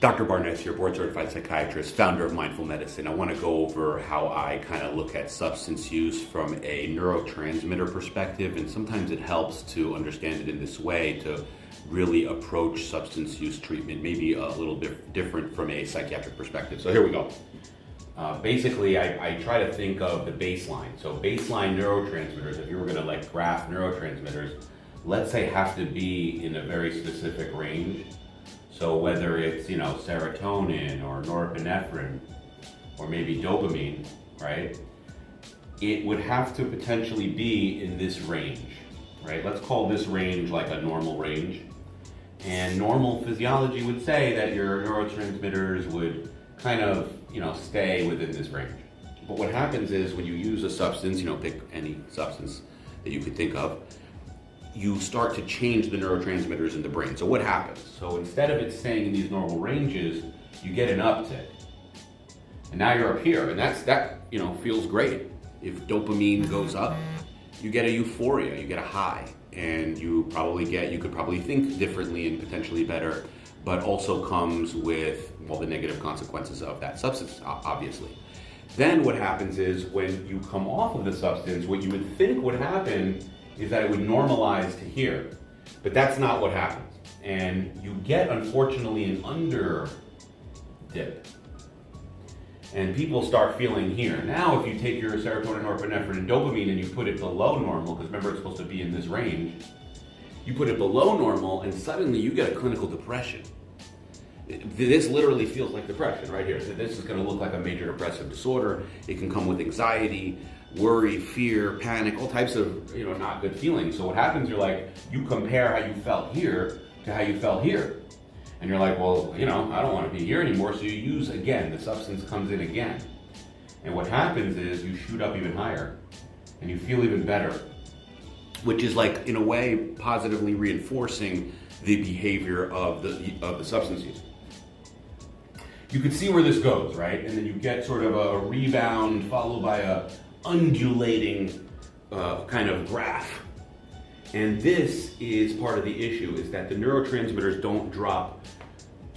Dr. Barnes here, board certified psychiatrist, founder of Mindful Medicine. I want to go over how I kind of look at substance use from a neurotransmitter perspective, and sometimes it helps to understand it in this way to really approach substance use treatment maybe a little bit different from a psychiatric perspective. So here we go. Basically, I try to think of the baseline. So baseline neurotransmitters, if you were going to like graph neurotransmitters, let's say have to be in a very specific range. So whether it's, serotonin or norepinephrine or maybe dopamine, right? It would have to potentially be in this range, right? Let's call this range like a normal range. And normal physiology would say that your neurotransmitters would kind of, stay within this range. But what happens is when you use a substance, pick any substance that you could think of, you start to change the neurotransmitters in the brain. So what happens? So instead of it staying in these normal ranges, you get an uptick. And now you're up here, and that feels great. If dopamine goes up, you get a euphoria, you get a high, and you could probably think differently and potentially better, but also comes with the negative consequences of that substance, obviously. Then what happens is when you come off of the substance, what you would think would happen is that it would normalize to here. But that's not what happens. And you get, unfortunately, an under dip. And people start feeling here. Now, if you take your serotonin, norepinephrine, and dopamine and you put it below normal, because remember it's supposed to be in this range, you put it below normal and suddenly you get a clinical depression. This literally feels like depression right here. So this is going to look like a major depressive disorder. It can come with anxiety, worry, fear, panic, all types of not good feelings. So what happens, you compare how you felt here to how you felt here. And you're like, well, I don't want to be here anymore. So you use again, the substance comes in again. And what happens is you shoot up even higher and you feel even better, which is like, in a way, positively reinforcing the behavior of the substance use. You could see where this goes, right? And then you get sort of a rebound followed by a undulating kind of graph. And this is part of the issue, is that the neurotransmitters don't drop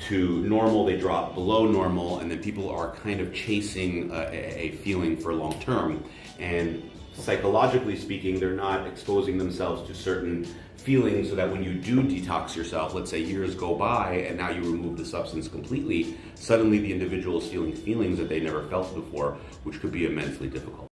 to normal, they drop below normal, and then people are kind of chasing a feeling for long term. And psychologically speaking, they're not exposing themselves to certain feelings so that when you do detox yourself, let's say years go by and now you remove the substance completely, suddenly the individual is feeling feelings that they never felt before, which could be immensely difficult.